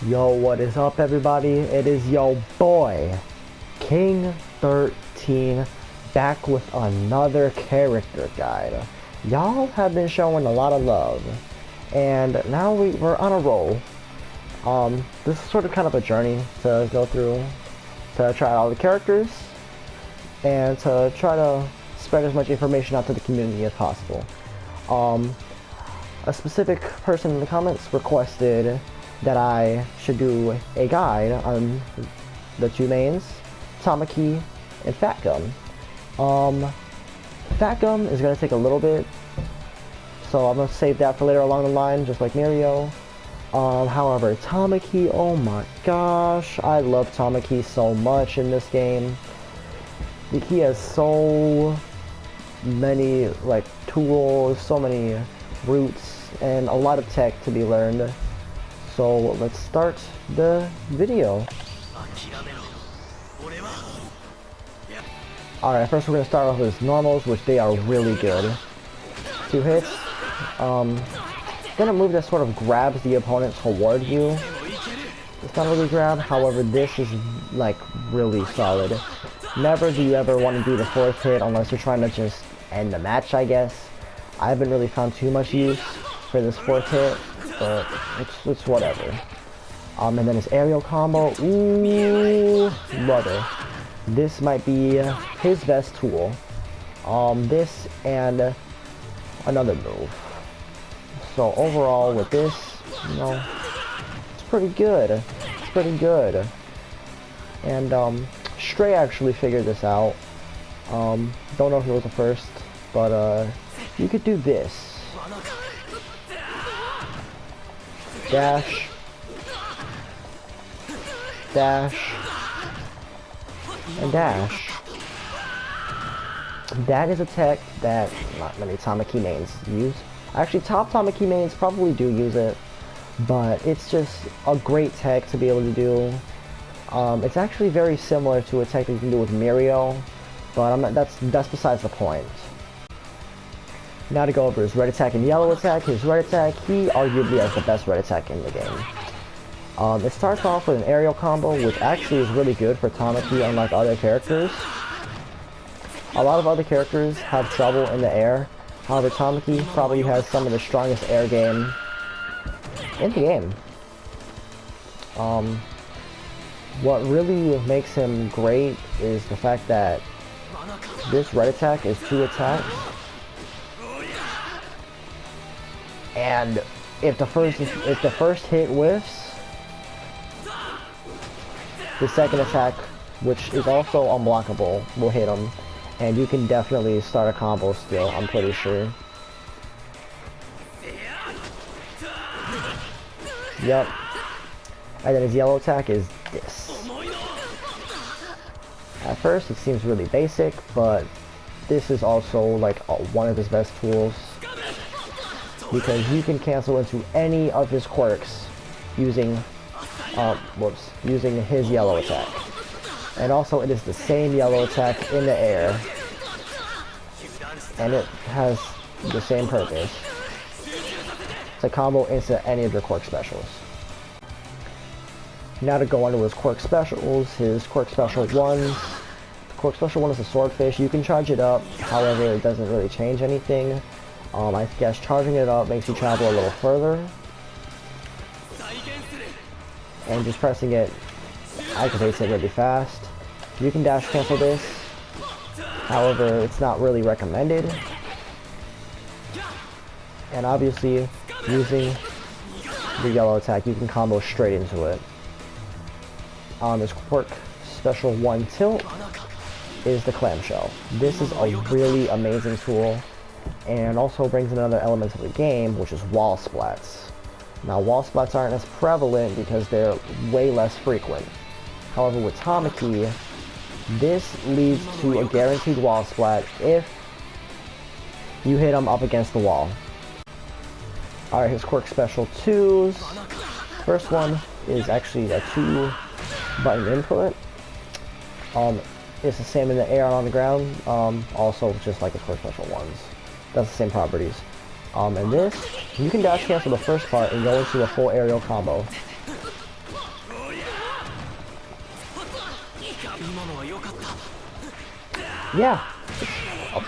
Yo, what is up everybody? It is yo boy, King 13, back with another character guide. Y'all have been showing a lot of love, and now we're on a roll. This is sort of kind of a journey to go through, to try out all the characters, and to try to spread as much information out to the community as possible. A specific person in the comments requested that I should do a guide on the two mains, Tamaki and Fat Gum. Fat Gum is going to take a little bit, so I'm going to save that for later along the line, just like Mirio. However, Tamaki, oh my gosh, I love Tamaki so much in this game. He has so many like tools, so many routes, and a lot of tech to be learned. So let's start the video. Alright, first we're going to start off with normals, which they are really good. 2 hits. Then a move that sort of grabs the opponent toward you. It's not really grab, however this is like really solid. Never do you ever want to do the 4th hit unless you're trying to just end the match, I guess. I haven't really found too much use for this 4th hit, but it's whatever. And then his aerial combo, ooh, brother. This might be his best tool. This and another move. So overall with this, you know, it's pretty good. It's pretty good. And Stray actually figured this out. Don't know if it was the first, but you could do this. Dash, dash, and dash. That is a tech that not many Tamaki mains use. Actually, top Tamaki mains probably do use it, but it's just a great tech to be able to do. It's actually very similar to a tech that you can do with Mirio, but that's besides the point. Now to go over his red attack and yellow attack. His red attack, he arguably has the best red attack in the game. It starts off with an aerial combo, which actually is really good for Tamaki, unlike other characters. A lot of other characters have trouble in the air. However, Tamaki probably has some of the strongest air game in the game. What really makes him great is the fact that this red attack is 2 attacks. And if the first hit whiffs, the second attack, which is also unblockable, will hit him, and you can definitely start a combo still, I'm pretty sure. Yep. And then his yellow attack is this. At first it seems really basic, but this is also like one of his best tools, because you can cancel into any of his quirks using using his yellow attack. And also it is the same yellow attack in the air, and it has the same purpose to combo into any of your quirk specials. Now to go into his quirk specials, his quirk special 1. Quirk special 1 is a swordfish. You can charge it up, however it doesn't really change anything. I guess charging it up makes you travel a little further, and just pressing it activates it really fast. You can dash cancel this, however it's not really recommended. And obviously using the yellow attack you can combo straight into it. His quirk special 1 tilt is the clamshell. This is a really amazing tool, and also brings in another element of the game, which is wall splats. Now wall splats aren't as prevalent because they're way less frequent. However, with Tamaki, this leads to a guaranteed wall splat if you hit him up against the wall. Alright, his quirk special 2s. First one is actually a 2-button input. It's the same in the air and on the ground, also just like the quirk special 1s. That's the same properties. And this, you can dash cancel the first part and go into a full aerial combo. Yeah,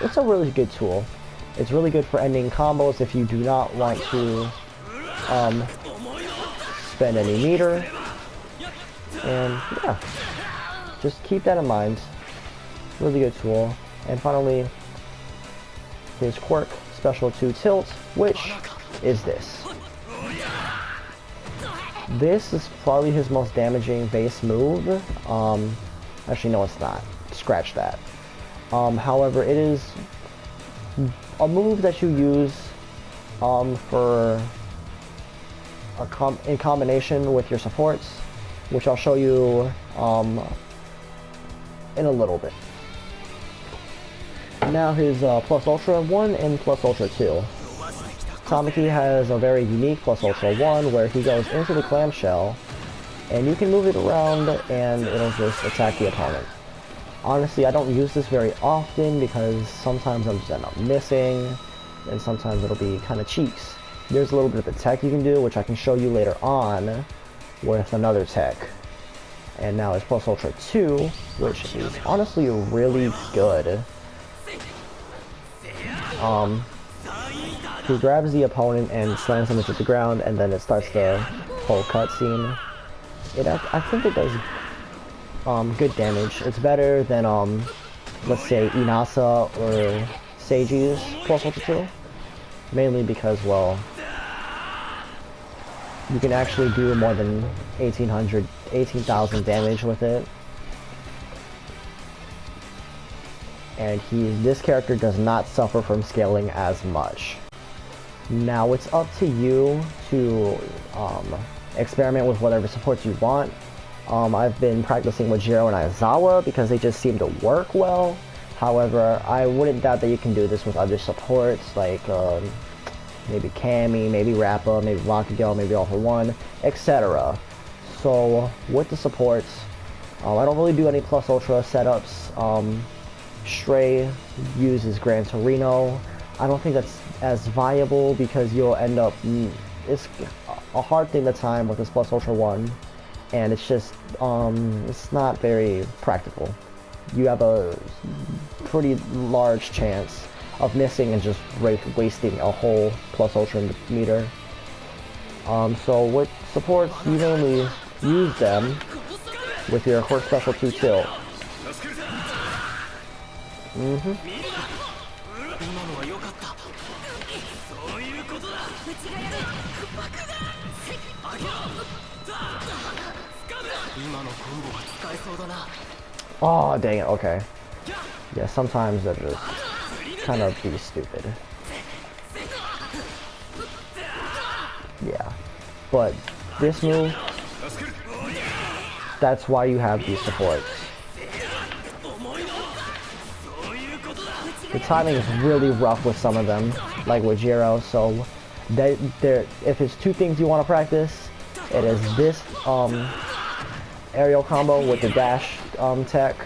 it's a really good tool. It's really good for ending combos if you do not want to spend any meter. And yeah, just keep that in mind. Really good tool. And finally, his quirk, special 2 tilt, which is this. This is probably his most damaging base move. Actually, no, it's not. Scratch that. However, it is a move that you use for in combination with your supports, which I'll show you in a little bit. Now his Plus Ultra 1 and Plus Ultra 2. Tamaki has a very unique Plus Ultra 1 where he goes into the clamshell and you can move it around and it'll just attack the opponent. Honestly, I don't use this very often because sometimes I'll just end up missing and sometimes it'll be kind of cheeks. There's a little bit of the tech you can do, which I can show you later on with another tech. And now it's Plus Ultra 2, which is honestly really good. He grabs the opponent and slams him into the ground, and then it starts the whole cutscene. I think it does good damage. It's better than let's say Inasa or Seiji's Plus Ultra 2, mainly because, well, you can actually do more than 18,000 damage with it. And this character does not suffer from scaling as much. Now it's up to you to experiment with whatever supports you want. I've been practicing with Jiro and Aizawa because they just seem to work well. However, I wouldn't doubt that you can do this with other supports like maybe Cammy, maybe Rappa, maybe Bakugo, maybe All For One, etc. So with the supports, I don't really do any Plus Ultra setups. Stray uses Gran Torino. I don't think that's as viable because you'll end up, it's a hard thing to time with this Plus Ultra 1, and it's just, it's not very practical. You have a pretty large chance of missing and just wasting a whole Plus Ultra meter. So with supports, you mainly use them with your Quirk Special 2 tilt. Oh, dang it, okay. Yeah, sometimes they're just kind of be stupid. Yeah. But this move, that's why you have these supports. The timing is really rough with some of them, like with Jiro, so if it's two things you want to practice, it is this aerial combo with the dash tech.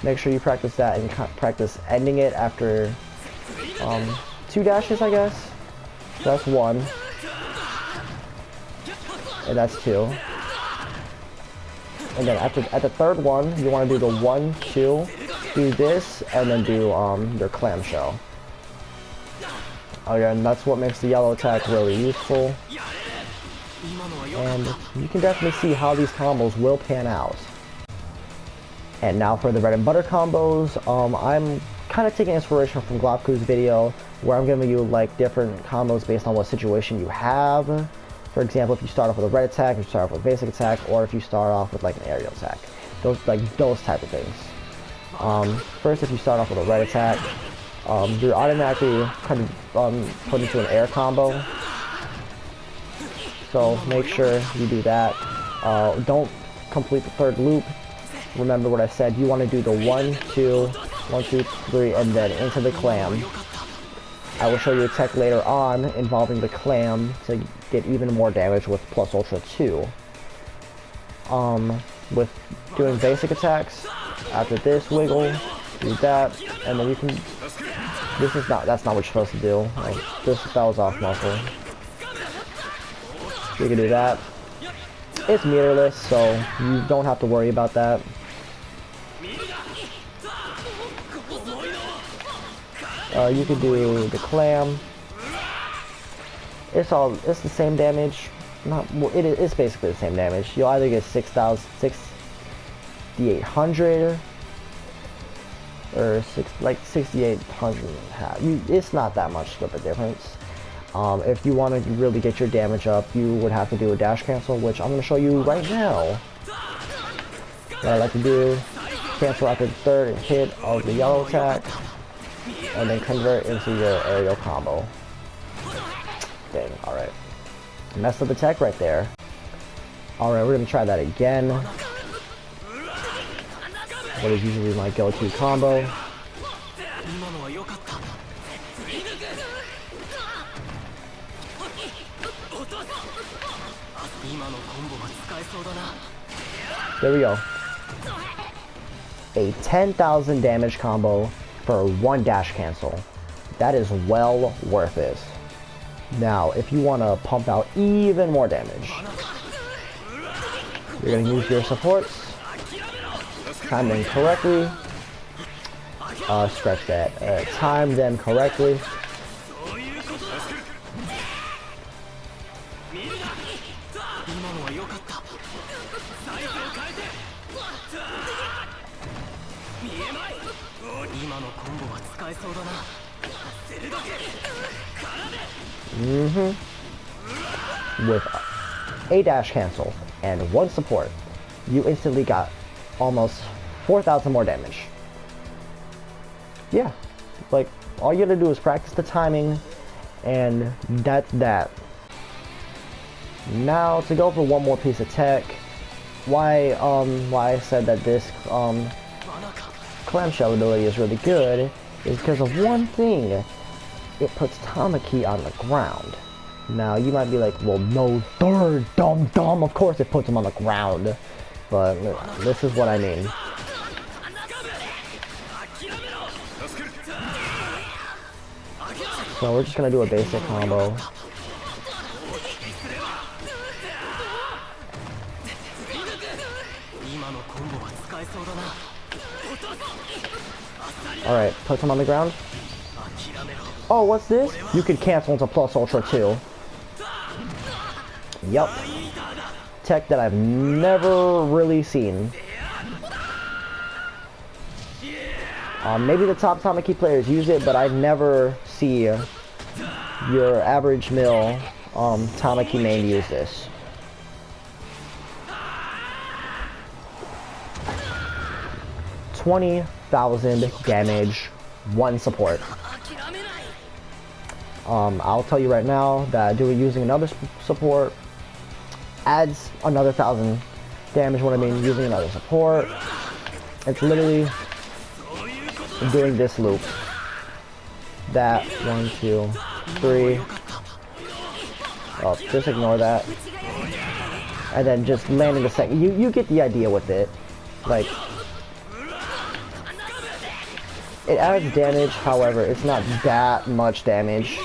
Make sure you practice that and practice ending it after 2 dashes, I guess. So that's 1. And that's 2. And then at the third one, you want to do the 1, 2, do this, and then do your clamshell. Again, that's what makes the yellow attack really useful. And you can definitely see how these combos will pan out. And now for the bread and butter combos, I'm kind of taking inspiration from Glopku's video, where I'm giving you like different combos based on what situation you have. For example, if you start off with a red attack, if you start off with a basic attack, or if you start off with like an aerial attack. Those type of things. First, if you start off with a red attack, you're automatically kind of put into an air combo. So make sure you do that. Don't complete the third loop. Remember what I said, you want to do the 1, 2, 1, 2, 3, and then into the clam. I will show you a tech later on involving the clam to get even more damage with Plus Ultra 2. With doing basic attacks, after this wiggle, do that, and then you can That's not what you're supposed to do. Like, that was off muscle. You can do that. It's meterless, so you don't have to worry about that. You could do the clam. It's the same damage. It's basically the same damage. You'll either get 6,800 or 6,800. It's not that much of a difference. If you want to really get your damage up, you would have to do a dash cancel, which I'm going to show you right now. What I like to do, cancel after the third hit of the yellow attack, and then convert into your aerial combo. Dang, alright. Messed up the tech right there. Alright, we're going to try that again. What is usually my go-to combo. There we go. A 10,000 damage combo for one dash cancel. That is well worth it. Now, if you want to pump out even more damage, you're going to use your supports. Time them correctly. Stretch that. Time them correctly. With a dash cancel and one support, you instantly got almost 4,000 more damage. Yeah, like all you gotta do is practice the timing, and that's that. Now to go for one more piece of tech, why I said that this clamshell ability is really good is because of one thing. It puts Tamaki on the ground. Now you might be like, well, no, dumb, of course it puts him on the ground. But this is what I mean. So we're just gonna do a basic combo. Alright, puts him on the ground. Oh, what's this? You could cancel into plus ultra too. Yup. Tech that I've never really seen. Maybe the top Tamaki players use it, but I never see your average mill Tamaki main use this. $20,000 damage, one support. I'll tell you right now that using another support adds another 1,000 damage. What I mean, using another support, it's literally doing this loop. That 1, 2, 3. Oh, just ignore that. And then just landing the second. You get the idea with it. Like, it adds damage, however, it's not that much damage.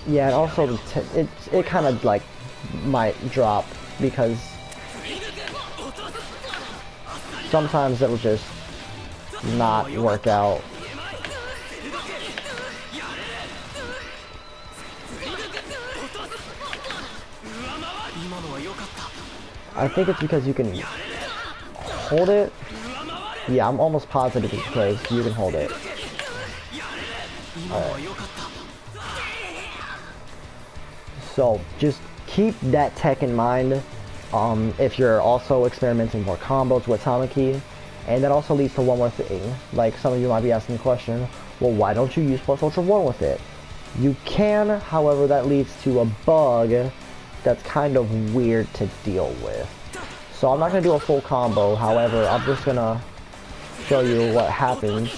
Yeah, and also it kind of like might drop because sometimes it'll just not work out. I think it's because you can hold it. Yeah, I'm almost positive it's because you can hold it. Alright. So just keep that tech in mind if you're also experimenting more combos with Tamaki. And that also leads to one more thing. Like, some of you might be asking the question, well, why don't you use plus ultra 1 with it? You can, however, that leads to a bug that's kind of weird to deal with. So I'm not going to do a full combo, however, I'm just going to show you what happens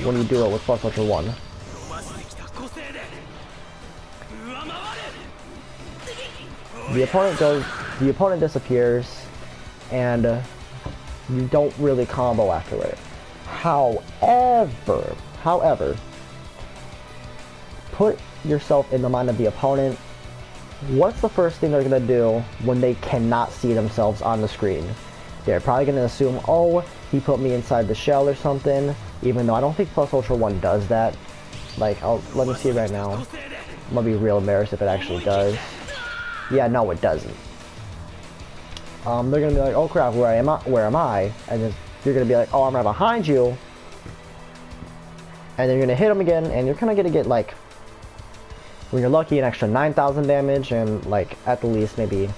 when you do it with plus ultra 1. The opponent disappears, and you don't really combo after it. However, put yourself in the mind of the opponent. What's the first thing they're gonna do when they cannot see themselves on the screen? They're probably gonna assume, oh, he put me inside the shell or something, even though I don't think plus ultra 1 does that. Like, let me see right now. I'm gonna be real embarrassed if it actually does. Yeah, no, it doesn't. They're gonna be like, oh crap, where am I? And then you're gonna be like, oh, I'm right behind you. And then you're gonna hit them again, and you're kinda gonna get, like, when you're lucky, an extra 9,000 damage, and like at the least maybe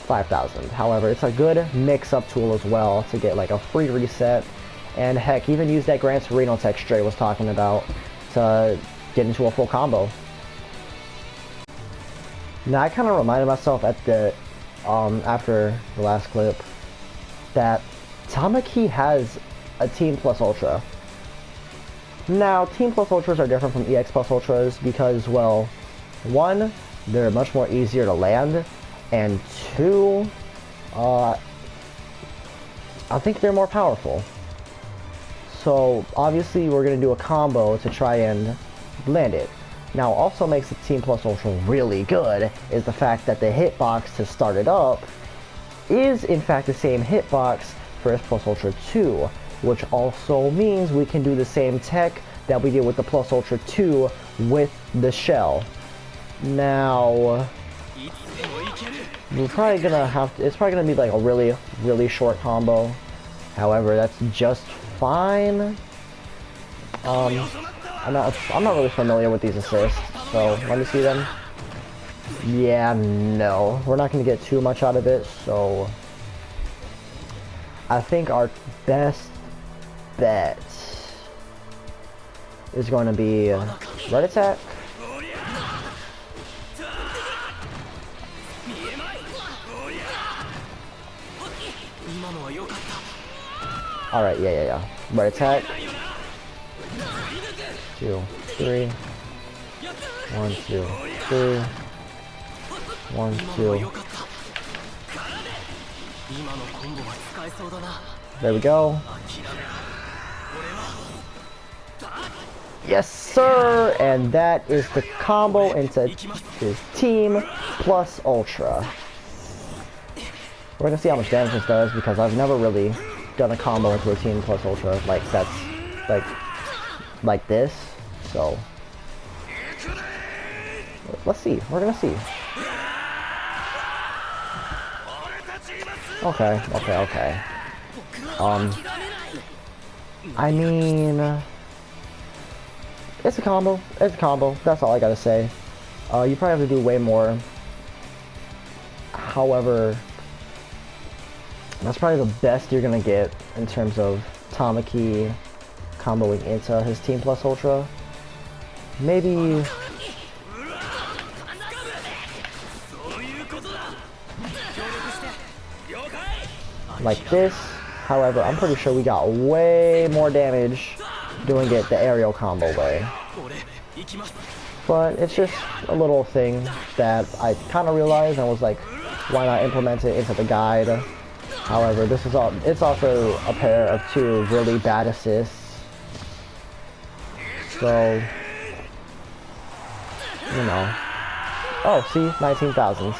5,000. However, it's a good mix-up tool as well to get like a free reset, and heck, even use that Gran Torino tech Stray was talking about to get into a full combo. Now I kind of reminded myself at the after the last clip that Tamaki has a Team Plus Ultra. Now Team Plus Ultras are different from EX Plus Ultras because, well, one, they're much more easier to land, and two, I think they're more powerful. So obviously we're going to do a combo to try and land it. Now also makes the Team Plus Ultra really good is the fact that the hitbox to start it up is in fact the same hitbox for S Plus Ultra 2, which also means we can do the same tech that we did with the Plus Ultra 2 with the shell. Now, we're probably gonna have to, it's probably gonna be like a really short combo. However, that's just fine. I'm not really familiar with these assists, so let me see them. Yeah, no, we're not gonna get too much out of it, so I think our best bet is going to be Red Attack. Alright, yeah. Red Attack. 2, 3. 1, 2, 3. 1, 2. There we go. Yes, sir! And that is the combo into his Team Plus Ultra. We're gonna see how much damage this does because I've never really done a combo into a Team Plus Ultra like that's like this. So let's see. We're gonna see. Okay. I mean, it's a combo. That's all I gotta say. You probably have to do way more. However, that's probably the best you're gonna get in terms of Tamaki comboing into his Team Plus Ultra. Maybe like this. However, I'm pretty sure we got way more damage doing it the aerial combo way. But it's just a little thing that I kind of realized and was like, why not implement it into the guide? However, this is it's also a pair of two really bad assists. So, you know. Oh, see? 19,000.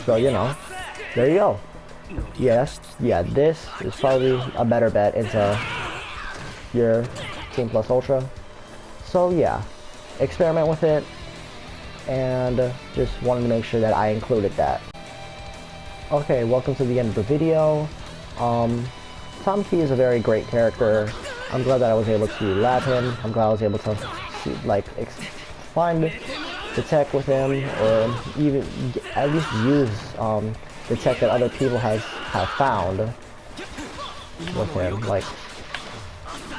So, you know. There you go. Yes, yeah, this is probably a better bet into your Team Plus Ultra. So, yeah. Experiment with it. And just wanted to make sure that I included that. Okay, welcome to the end of the video. Tamaki is a very great character. I'm glad that I was able to lab him. I'm glad I was able to see, find the tech with him, or even at least use the tech that other people have found with him. Like,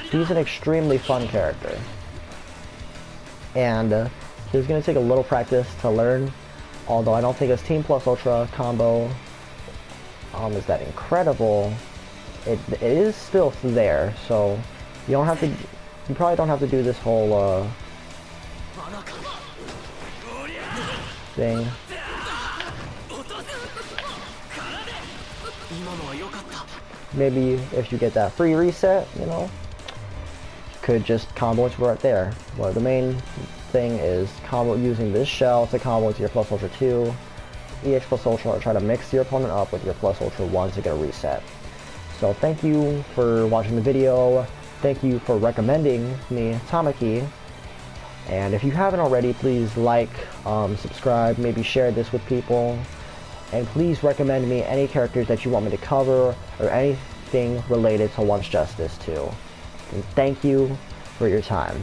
he's an extremely fun character, and he's gonna take a little practice to learn. Although I don't think his Team Plus Ultra combo is that incredible. it is still there, so you don't have to, you probably don't have to do this whole thing. Maybe if you get that free reset, you know, you could just combo it right there. Well, the main thing is combo using this shell to combo with your plus ultra 2, EH plus ultra, try to mix your opponent up with your plus ultra 1 to get a reset. So thank you for watching the video, thank you for recommending me Tamaki, and if you haven't already, please like, subscribe, maybe share this with people, and please recommend me any characters that you want me to cover, or anything related to Once Justice too. And thank you for your time.